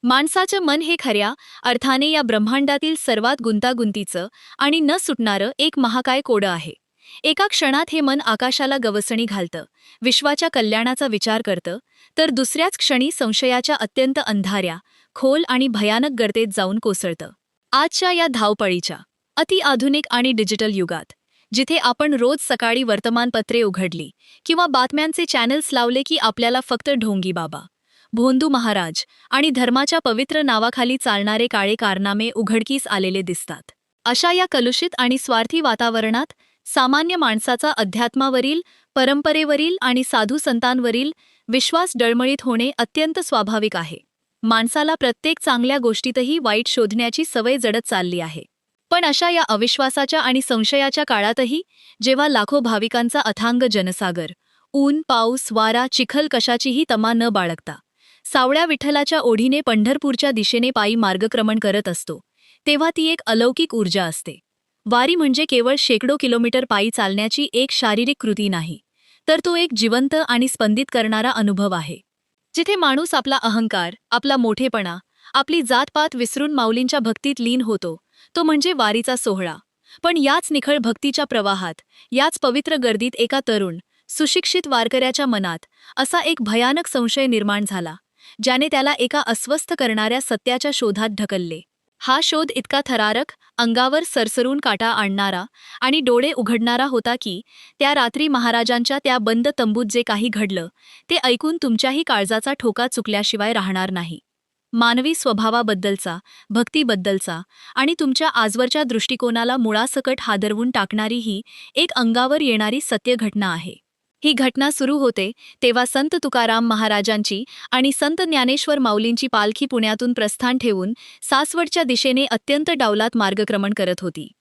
माणसाचं मन हे खऱ्या अर्थाने या ब्रह्मांडातील सर्वात गुंतागुंतीचं आणि न सुटणारं एक महाकाय कोडं आहे. एका क्षणात हे मन आकाशाला गवसणी घालतं, विश्वाच्या कल्याणाचा विचार करतं, तर दुसऱ्याच क्षणी संशयाच्या अत्यंत अंधाऱ्या, खोल आणि भयानक गर्तेत जाऊन कोसळतं. आजच्या या धावपळीच्या, अतिआधुनिक आणि डिजिटल युगात, जिथे आपण रोज सकाळी वर्तमानपत्रे उघडली किंवा बातम्यांचे चॅनल्स लावले की आपल्याला फक्त ढोंगी बाबा, भोंदू महाराज आणि धर्माच्या पवित्र नावाखाली चालणारे काळे कारनामे उघडकीस आलेले दिसतात. अशा या कलुषित आणि स्वार्थी वातावरणात सामान्य माणसाचा अध्यात्मावरील, परंपरेवरील आणि साधू संतांवरील विश्वास डळमळीत होणे अत्यंत स्वाभाविक आहे. माणसाला प्रत्येक चांगल्या गोष्टीतही वाईट शोधण्याची सवय जडत चालली आहे. पण अशा या अविश्वासाच्या आणि संशयाच्या काळातही, जेव्हा लाखो भाविकांचा अथांग जनसागर, ऊन, पाऊस, वारा, चिखल कशाचीही तमा न बाळगता सावळ्या विठ्ठलाच्या ओढीने पंढरपूरच्या दिशेने पायी मार्गक्रमण करत असतो, तेव्हा ती एक अलौकिक ऊर्जा असते. वारी म्हणजे केवळ शेकडो किलोमीटर पायी चालण्याची एक शारीरिक कृती नाही, तर तो एक जिवंत आणि स्पंदित करणारा अनुभव आहे. जिथे माणूस आपला अहंकार, आपला मोठेपणा, आपली जातपात विसरून माऊलींच्या भक्तीत लीन होतो, तो म्हणजे वारीचा सोहळा. पण याच निखळ भक्तीच्या प्रवाहात, याच पवित्र गर्दीत एका तरुण, सुशिक्षित वारकऱ्याच्या मनात असा एक भयानक संशय निर्माण झाला, ज्याने त्याला एका अस्वस्थ करणाऱ्या सत्याच्या शोधात ढकलले. हा शोध इतका थरारक, अंगावर सरसरून काटा आणणारा आणि डोळे उघडणारा होता की त्या रात्री महाराजांच्या त्या बंद तंबूत जे काही घडलं, ते ऐकून तुमच्याही काळजाचा ठोका चुकल्याशिवाय राहणार नाही. मानवी स्वभावाबद्दलचा, भक्तीबद्दलचा आणि तुमच्या आजवरच्या दृष्टिकोनाला मुळासकट हादरवून टाकणारी ही एक अंगावर येणारी सत्य घटना आहे. ही घटना सुरू होते तेव्हा संत तुकाराम महाराजांची आणि संत ज्ञानेश्वर माऊलींची पालखी पुण्यातून प्रस्थान ठेवून सासवडच्या दिशेने अत्यंत डावलात मार्गक्रमण करत होती.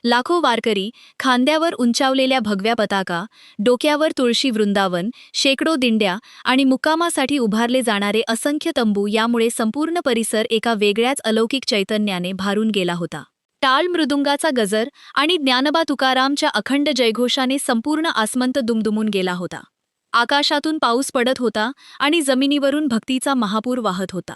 लाखो वारकरी, खांद्यावर उंचावलेल्या भगव्या पताका, डोक्यावर तुळशी वृंदावन, शेकडो दिंड्या आणि मुक्कामासाठी उभारले जाणारे असंख्य तंबू, यामुळे संपूर्ण परिसर एका वेगळ्याच अलौकिक चैतन्याने भारून गेला होता. टाळ मृदुंगाचा गजर आणि ज्ञानबा तुकारामच्या अखंड जयघोषाने संपूर्ण आसमंत दुमदुमून गेला होता. आकाशातून पाऊस पडत होता आणि जमिनीवरून भक्तीचा महापूर वाहत होता.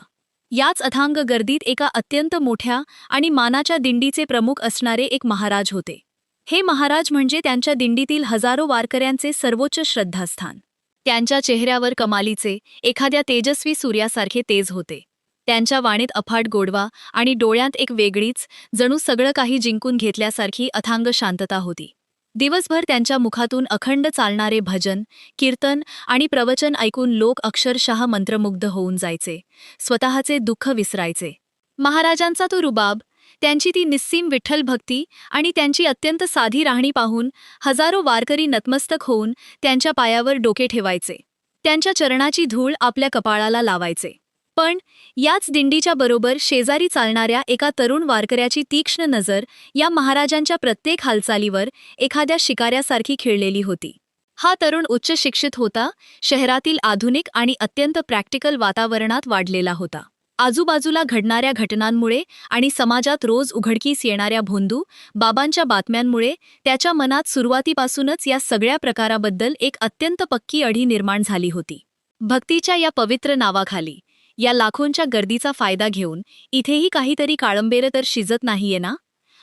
याच अथांग गर्दीत एका अत्यंत मोठ्या आणि मानाच्या दिंडीचे प्रमुख असणारे एक महाराज होते. हे महाराज म्हणजे त्यांच्या दिंडीतील हजारो वारकऱ्यांचे सर्वोच्च श्रद्धास्थान. त्यांच्या चेहऱ्यावर कमालीचे, एखाद्या तेजस्वी सूर्यासारखे तेज होते. त्यांच्या वाणीत अफाट गोडवा आणि डोळ्यांत एक वेगळीच, जणू सगळं काही जिंकून घेतल्यासारखी अथांग शांतता होती. दिवसभर त्यांच्या मुखातून अखंड चालणारे भजन, कीर्तन आणि प्रवचन ऐकून लोक अक्षरशः मंत्रमुग्ध होऊन जायचे, स्वतःचे दुःख विसरायचे. महाराजांचा तो रुबाब, त्यांची ती निस्सीम विठ्ठल भक्ती आणि त्यांची अत्यंत साधी राहणी पाहून हजारो वारकरी नतमस्तक होऊन त्यांच्या पायावर डोके ठेवायचे, त्यांच्या चरणाची धूळ आपल्या कपाळाला लावायचे. पण याच दिंडीच्या बरोबर शेजारी चालणाऱ्या एका तरुण वारकऱ्याची तीक्ष्ण नजर या महाराजांच्या प्रत्येक हालचालीवर एखाद्या शिकाऱ्यासारखी खिळलेली होती. हा तरुण उच्च शिक्षित होता, शहरातील आधुनिक आणि अत्यंत प्रॅक्टिकल वातावरणात वाढलेला होता. आजूबाजूला घडणाऱ्या घटनांमुळे आणि समाजात रोज उघडकीस येणाऱ्या भोंदू बाबांच्या बातम्यांमुळे त्याच्या मनात सुरुवातीपासूनच या सगळ्या प्रकाराबद्दल एक अत्यंत पक्की अढी निर्माण झाली होती. भक्तीच्या या पवित्र नावाखाली, या लाखोंच्या गर्दीचा फायदा घेऊन इथेही काहीतरी काळंबेरं तर शिजत नाहीये ना,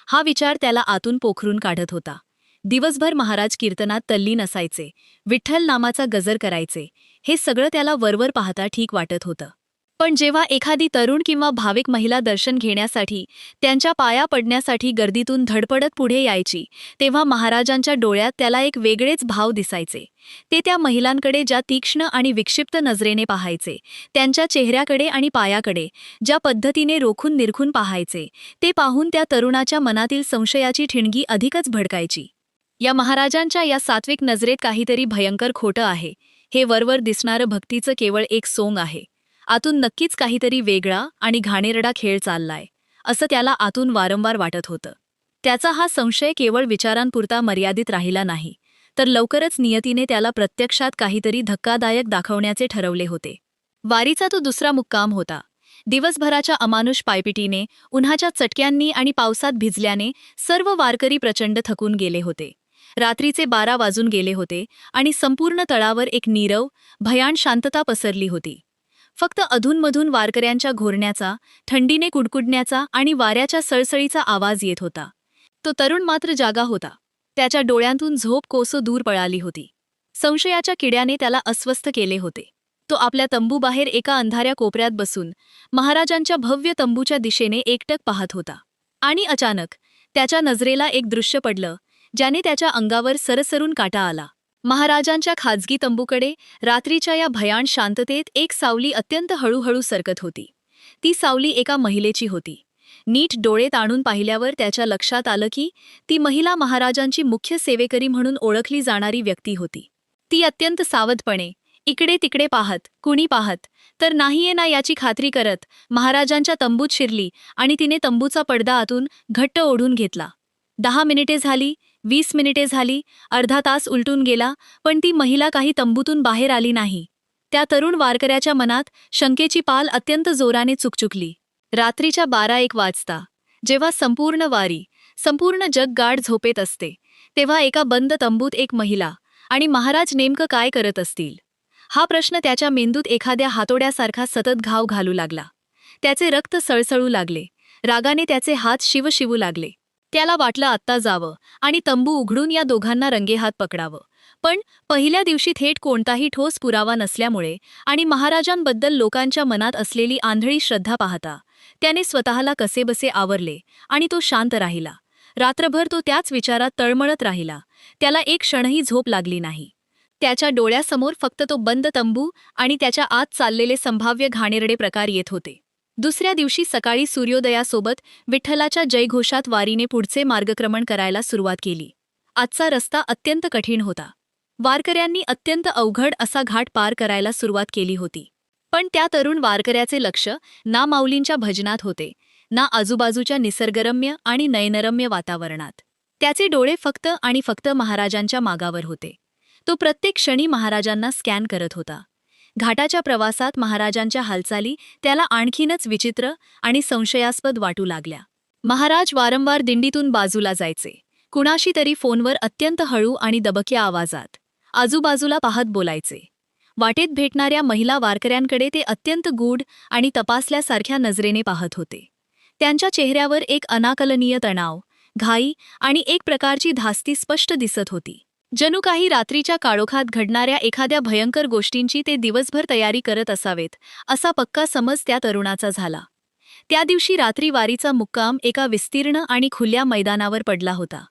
हा विचार त्याला आतून पोखरून काढत होता. दिवसभर महाराज कीर्तनात तल्लीन असायचे, विठ्ठल नामाचा गजर करायचे, हे सगळं त्याला वरवर पाहता ठीक वाटत होतं. पण जेव्हा एखादी तरुण किंवा भाविक महिला दर्शन घेण्यासाठी, त्यांच्या पाया पडण्यासाठी गर्दीतून धडपडत पुढे यायची, तेव्हा महाराजांच्या डोळ्यात त्याला एक वेगळेच भाव दिसायचे. ते त्या महिलांकडे ज्या तीक्ष्ण आणि विक्षिप्त नजरेने पाहायचे, त्यांच्या चेहऱ्याकडे आणि पायाकडे ज्या पद्धतीने रोखून निरखून पाहायचे, ते पाहून त्या तरुणाच्या मनातील संशयाची ठिणगी अधिकच भडकायची. या महाराजांच्या या सात्विक नजरेत काहीतरी भयंकर खोटं आहे. हे वरवर दिसणारं भक्तीचं केवळ एक सोंग आहे. आतून नक्कीच काहीतरी वेगळा आणि घाणेरडा खेळ चाललाय, असं त्याला आतून वारंवार वाटत होतं. त्याचा हा संशय केवळ विचारांपुरता मर्यादित राहिला नाही, तर लवकरच नियतीने त्याला प्रत्यक्षात काहीतरी धक्कादायक दाखवण्याचे ठरवले होते. वारीचा तो दुसरा मुक्काम होता. दिवसभराच्या अमानुष पायपिटीने, उन्हाच्या चटक्यांनी आणि पावसात भिजल्याने सर्व वारकरी प्रचंड थकून गेले होते. रात्रीचे 12 वाजून गेले होते आणि संपूर्ण तळावर एक नीरव, भयान शांतता पसरली होती. फक्त अधूनमधून वारकऱ्यांच्या घोरण्याचा, थंडीने कुडकुडण्याचा आणि वाऱ्याच्या सळसळीचा आवाज येत होता. तो तरुण मात्र जागा होता. त्याच्या डोळ्यांतून झोप कोसो दूर पळाली होती. संशयाच्या किड्याने त्याला अस्वस्थ केले होते. तो आपल्या तंबूबाहेर एका अंधाऱ्या कोपऱ्यात बसून महाराजांच्या भव्य तंबूच्या दिशेने एकटक पाहत होता. आणि अचानक त्याच्या नजरेला एक दृश्य पडलं, ज्याने त्याच्या अंगावर सरसरून काटा आला. महाराजांच्या खाजगी तंबूकडे रात्रीच्या या भयाण शांततेत एक सावली अत्यंत हळूहळू सरकत होती. ती सावली एका महिलेची होती. नीट डोळे ताणून पाहिल्यावर त्याच्या लक्षात आलं की ती महिला महाराजांची मुख्य सेवेकरी म्हणून ओळखली जाणारी व्यक्ती होती. ती अत्यंत सावधपणे इकडे तिकडे पाहत, कुणी पाहत तर नाहीये ना याची खात्री करत महाराजांच्या तंबूत शिरली आणि तिने तंबूचा पडदा आतून घट्ट ओढून घेतला. 10 मिनिटे झाली, 20 मिनिटे झाली, अर्धा तास उलटून गेला, पण ती महिला काही तंबूतून बाहेर आली नाही. त्या तरुण वारकऱ्याच्या मनात शंकेची पाल अत्यंत जोराने चुकचुकली. रात्रीच्या 12-1 वाजता जेव्हा संपूर्ण वारी, संपूर्ण जग गाढ झोपेत असते, तेव्हा एका बंद तंबूत एक महिला आणि महाराज नेमकं काय करत असतील, हा प्रश्न त्याच्या मेंदूत एखाद्या हातोड्यासारखा सतत घाव घालू लागला. त्याचे रक्त सळसळू लागले, रागाने त्याचे हात शिवशिवू लागले. त्याला वाटलं आत्ता जावं आणि तंबू उघडून या दोघांना रंगेहात पकडावं. पण पहिल्या दिवशी थेट कोणताही ठोस पुरावा नसल्यामुळे आणि महाराजांबद्दल लोकांच्या मनात असलेली आंधळी श्रद्धा पाहता त्याने स्वतःला कसेबसे आवरले आणि तो शांत राहिला. रात्रभर तो त्याच विचारात तळमळत राहिला. त्याला एक क्षणही झोप लागली नाही. त्याच्या डोळ्यासमोर फक्त तो बंद तंबू आणि त्याच्या आत चाललेले संभाव्य घाणेरडे प्रकार येत होते. दुसऱ्या दिवशी सकाळी सूर्योदयासोबत विठ्ठलाच्या जयघोषात वारीने पुढचे मार्गक्रमण करायला सुरुवात केली. आजचा रस्ता अत्यंत कठीण होता. वारकऱ्यांनी अत्यंत अवघड असा घाट पार करायला सुरुवात केली होती. पण त्या तरुण वारकऱ्याचे लक्ष ना माऊलींच्या भजनात होते, ना आजूबाजूच्या निसर्गरम्य आणि नयनरम्य वातावरणात. त्याचे डोळे फक्त आणि फक्त महाराजांच्या मागावर होते. तो प्रत्येक क्षणी महाराजांना स्कॅन करत होता. घाटाच्या प्रवासात महाराजांच्या हालचाली त्याला आणखीनच विचित्र आणि संशयास्पद वाटू लागल्या. महाराज वारंवार दिंडीतून बाजूला जायचे, कुणाशी तरी फोनवर अत्यंत हळू आणि दबक्या आवाजात, आजूबाजूला पाहत बोलायचे. वाटेत भेटणाऱ्या महिला वारकऱ्यांकडे ते अत्यंत गूढ आणि तपासल्यासारख्या नजरेने पाहत होते. त्यांच्या चेहऱ्यावर एक अनाकलनीय तणाव, घाई आणि एक प्रकारची धास्ती स्पष्ट दिसत होती. जणू काही रात्रीच्या काळोखात घडणाऱ्या एखाद्या भयंकर गोष्टींची ते दिवसभर तयारी करत असावेत, असा पक्का समज त्या तरुणाचा झाला. त्या दिवशी रात्री वारीचा मुक्काम एका विस्तीर्ण आणि खुल्या मैदानावर पडला होता.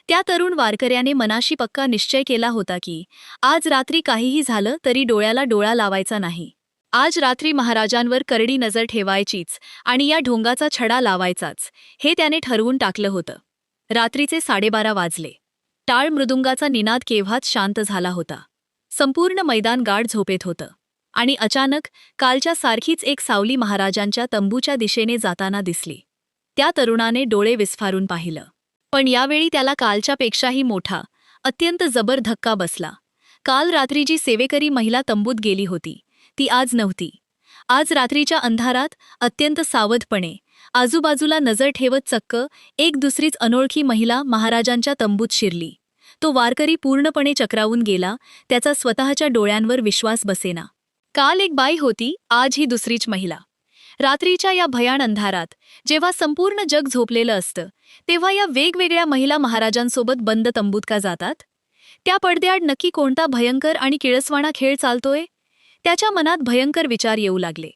त्या तरुण वारकऱ्याने मनाशी पक्का निश्चय केला होता की आज रात्री काहीही झालं तरी डोळ्याला डोळा लावायचा नाही. आज रात्री महाराजांवर करडी नजर ठेवायचीच आणि या ढोंगाचा छडा लावायचाच, हे त्याने ठरवून टाकलं होतं. रात्रीचे 12:30 वाजले. टाळ मृदुंगाचा निनाद केव्हाच शांत झाला होता. संपूर्ण मैदान गाढ झोपेत होतं. आणि अचानक कालच्या सारखीच एक सावली महाराजांच्या तंबूच्या दिशेने जाताना दिसली. त्या तरुणाने डोळे विस्फारून पाहिलं. पण यावेळी त्याला कालच्यापेक्षाही मोठा, अत्यंत जबर धक्का बसला. काल रात्री जी सेवेकरी महिला तंबूत गेली होती, ती आज नव्हती. आज रात्रीच्या अंधारात अत्यंत सावधपणे आजूबाजूला नजर ठेवत चक्क एक दुसरीच अनोळखी महिला महाराजांच्या तंबूत शिरली. तो वारकरी पूर्णपणे चक्रावून गेला. त्याचा स्वतःच्या डोळ्यांवर विश्वास बसेना. काल एक बाई होती, आज ही दुसरीच महिला. रात्रीच्या या भयाण अंधारात जेव्हा संपूर्ण जग झोपलेलं असतं, तेव्हा या वेगवेगळ्या महिला महाराजांसोबत बंद तंबूत का जातात? त्या पडद्याआड नक्की कोणता भयंकर आणि किळसवाणा खेळ चालतोय? त्याच्या मनात भयंकर विचार येऊ लागले.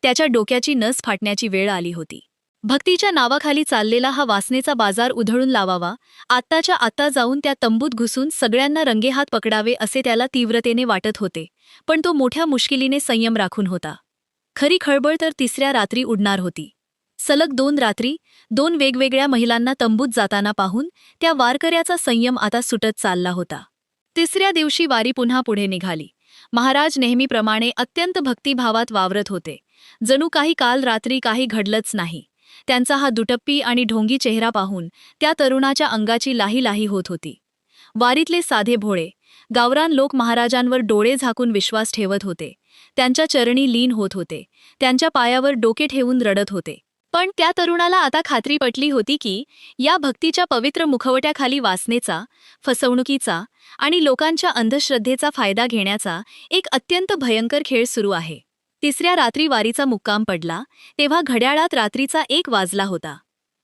त्याच्या डोक्याची नस फाटण्याची वेळ आली होती. भक्तीच्या नावाखाली चाललेला हा वासनेचा बाजार उधळून लावावा, आत्ताच्या आत्ता जाऊन त्या तंबूत घुसून सगळ्यांना रंगेहात पकडावे असे त्याला तीव्रतेने वाटत होते. पण तो मोठ्या मुश्किलीने संयम राखून होता. खरी खळबळ तर तिसऱ्या रात्री उडणार होती. सलग 2 रात्री 2 वेगवेगळ्या महिलांना तंबूत जाताना पाहून त्या वारकऱ्याचा संयम आता सुटत चालला होता. तिसऱ्या दिवशी वारी पुन्हा पुढे निघाली. महाराज नेहमीप्रमाणे अत्यंत भक्तिभावात वावरत होते. जणू काही काल रात्री काही घडलंच नाही. त्यांचा हा दुटप्पी आणि ढोंगी चेहरा पाहून त्या तरुणाच्या अंगाची लाही लाही होत होती. वारीतले साधे भोळे गावरान लोक महाराजांवर डोळे झाकून विश्वास ठेवत होते. त्यांच्या चरणी लीन होत होते. त्यांच्या पायावर डोके ठेवून रडत होते. पण त्या तरुणाला आता खात्री पटली होती की या भक्तीच्या पवित्र मुखवट्याखाली वासनेचा, फसवणुकीचा आणि लोकांच्या अंधश्रद्धेचा फायदा घेण्याचा एक अत्यंत भयंकर खेळ सुरू आहे. तिसऱ्या रात्री वारीचा मुक्काम पडला तेव्हा घड्याळात रात्रीचा 1 वाजला होता.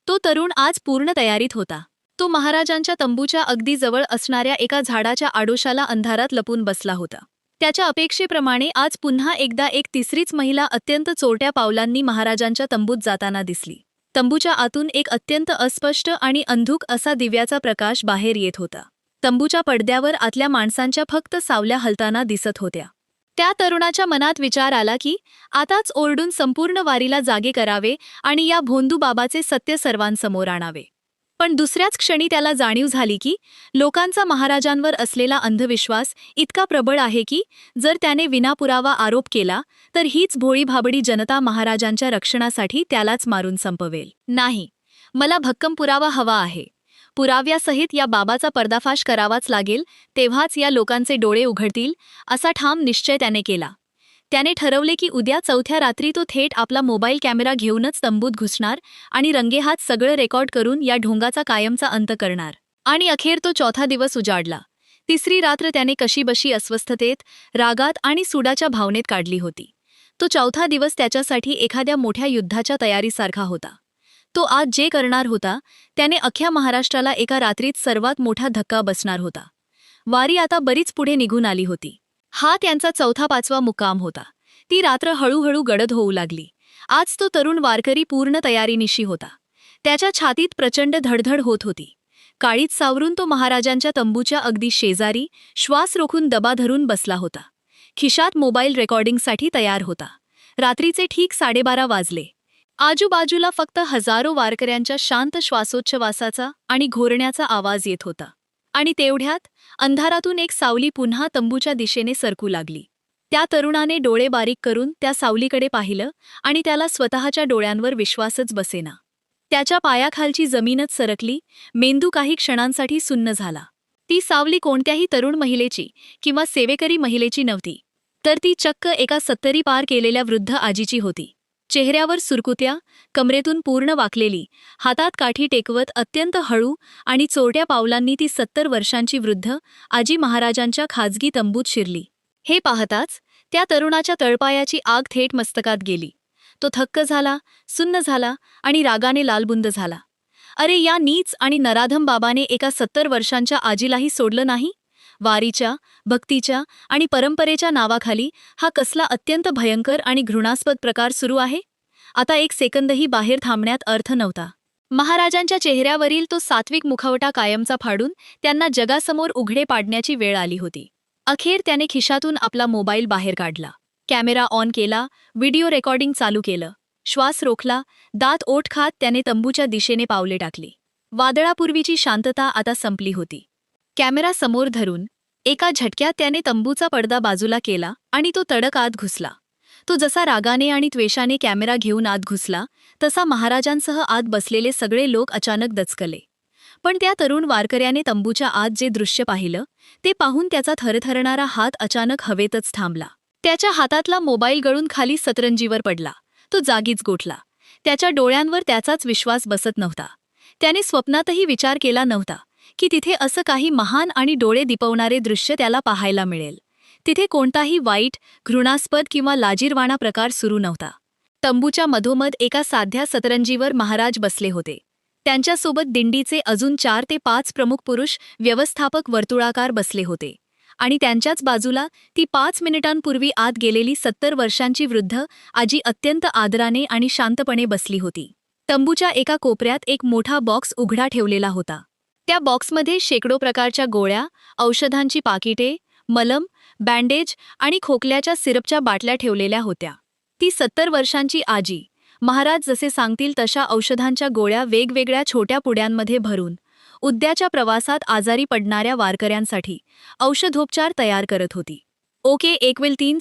तो तरुण आज पूर्ण तयारीत होता. तो महाराजांच्या तंबूच्या अगदी जवळ असणाऱ्या एका झाडाच्या आडोशाला अंधारात लपून बसला होता. त्याच्या अपेक्षेप्रमाणे आज पुन्हा एकदा एक तिसरीच महिला अत्यंत चोरट्या पावलांनी महाराजांच्या तंबूत जाताना दिसली. तंबूच्या आतून एक अत्यंत अस्पष्ट आणि अंधुक असा दिव्याचा प्रकाश बाहेर येत होता. तंबूच्या पडद्यावर आतल्या माणसांच्या फक्त सावल्या हलताना दिसत होत्या. त्या तरुणाच्या मनात विचार आला की आताच ओरडून संपूर्ण वारीला जागे करावे आणि या भोंदू बाबाचे सत्य सर्वांसमोर आणावे. पण दुसऱ्याच क्षणी त्याला जाणीव झाली की लोकांचा महाराजांवर असलेला अंधविश्वास इतका प्रबळ आहे की जर त्याने विनापुरावा आरोप केला तर हीच भोळीभाबडी जनता महाराजांच्या रक्षणासाठी त्यालाच मारून संपवेल. नाही, मला भक्कम पुरावा हवा आहे. पुराव्यासहित या बाबाचा पर्दाफाश करावाच लागेल, तेव्हाच या लोकांचे डोळे उघडतील, असा ठाम निश्चय त्याने केला. त्याने ठरवले की उद्या चौथ्या रात्री तो थेट आपला मोबाईल कॅमेरा घेऊनच तंबूत घुसणार आणि रंगेहात सगळं रेकॉर्ड करून या ढोंगाचा कायमचा अंत करणार. आणि अखेर तो चौथा दिवस उजाडला. तिसरी रात्र त्याने कशीबशी अस्वस्थतेत, रागात आणि सुडाच्या भावनेत काढली होती. तो चौथा दिवस त्याच्यासाठी एखाद्या मोठ्या युद्धाच्या तयारीसारखा होता. तो आज जे करणार होता त्याने अख्ख्या महाराष्ट्राला एका रात्रीत सर्वात मोठा धक्का बसणार होता. वारी आता बरीच पुढे निघून आली होती. हा त्यांचा 4था-5वा मुक्काम होता. ती रात्र हळूहळू गडद होऊ लागली. आज तो तरुण वारकरी पूर्ण तयारीनिशी होता. त्याच्या छातीत प्रचंड धडधड होत होती. काळीत सावरून तो महाराजांच्या तंबूच्या अगदी शेजारी श्वास रोखून दबा धरून बसला होता. खिशात मोबाईल रेकॉर्डिंगसाठी तयार होता. रात्रीचे ठीक 12:30 वाजले. आजूबाजूला फक्त हजारो वारकऱ्यांच्या शांत श्वासोच्छवासाचा आणि घोरण्याचा आवाज येत होता. आणि तेवढ्यात अंधारातून एक सावली पुन्हा तंबूच्या दिशेने सरकू लागली. त्या तरुणाने डोळे बारीक करून त्या सावलीकडे पाहिलं आणि त्याला स्वतःच्या डोळ्यांवर विश्वासच बसेना. त्याच्या पायाखालची जमीनच सरकली, मेंदू काही क्षणांसाठी सुन्न झाला. ती सावली कोणत्याही तरुण महिलेची किंवा सेवेकरी महिलेची नव्हती, तर ती चक्क एका 70 पार केलेल्या वृद्ध आजीची होती. चेहऱ्यावर सुरकुत्या, कमरेतून पूर्ण वाकलेली, हातात काठी टेकवत अत्यंत हळू आणि चोरट्या पावलांनी ती 70 वर्षांची वृद्ध आजी महाराजांच्या खाजगी तंबूत शिरली. हे पाहताच त्या तरुणाच्या तळपायाची आग थेट मस्तकात गेली. तो थक्क झाला, सुन्न झाला आणि रागाने लालबुंद झाला. अरे, या नीच आणि नराधम बाबाने एका 70 वर्षांच्या आजीलाही सोडलं नाही. वारीच्या, भक्तीच्या आणि परंपरेच्या नावाखाली हा कसला अत्यंत भयंकर आणि घृणास्पद प्रकार सुरू आहे. आता एक सेकंदही बाहेर थांबण्यात अर्थ नव्हता. महाराजांच्या चेहऱ्यावरील तो सात्विक मुखवटा कायमचा फाडून त्यांना जगासमोर उघडे पाडण्याची वेळ आली होती. अखेर त्याने खिशातून आपला मोबाईल बाहेर काढला. कॅमेरा ऑन केला, व्हिडिओ रेकॉर्डिंग चालू केलं. श्वास रोखला, दात ओठ खात त्याने तंबूच्या दिशेने पावले टाकली. वादळापूर्वीची शांतता आता संपली होती. कॅमेरा समोर धरून एका झटक्यात त्याने तंबूचा पडदा बाजूला केला आणि तो तडक आत घुसला. तो जसा रागाने आणि त्वेषाने कॅमेरा घेऊन आत घुसला तसा महाराजांसह आत बसलेले सगळे लोक अचानक दचकले. पण त्या तरुण वारकऱ्याने तंबूच्या आत जे दृश्य पाहिलं ते पाहून त्याचा थरथरणारा हात अचानक हवेतच थांबला. त्याच्या हातातला मोबाईल गळून खाली सतरंजीवर पडला. तो जागीच गोठला. त्याच्या डोळ्यांवर त्याचाच विश्वास बसत नव्हता. त्याने स्वप्नातही विचार केला नव्हता की तिथे असं काही महान आणि डोळे दिपवणारे दृश्य त्याला पाहायला मिळेल. तिथे कोणताही वाईट, घृणास्पद किंवा लाजिरवाणा प्रकार सुरू नव्हता. तंबूच्या मधोमध एका साध्या सतरंजीवर महाराज बसले होते. त्यांच्यासोबत दिंडीचे अजून 4 ते 5 प्रमुख पुरुष व्यवस्थापक वर्तुळाकार बसले होते. आणि त्यांच्याच बाजूला ती 5 मिनिटांपूर्वी आत गेलेली 70 वर्षांची वृद्ध आजी अत्यंत आदराने आणि शांतपणे बसली होती. तंबूच्या एका कोपऱ्यात एक मोठा बॉक्स उघडा ठेवलेला होता. त्या बॉक्समध्ये शेकडो प्रकारच्या गोळ्या, औषधांची पाकिटे, मलम, बँडेज आणि खोकल्याच्या सिरपच्या बाटल्या ठेवलेल्या होत्या. ती 70 वर्षांची आजी महाराज जसे सांगतील तशा औषधांच्या गोळ्या वेगवेगळ्या छोट्या पुड्यांमध्ये भरून उद्याच्या प्रवासात आजारी पडणाऱ्या वारकऱ्यांसाठी औषधोपचार तयार करत होती. ओके, 1 3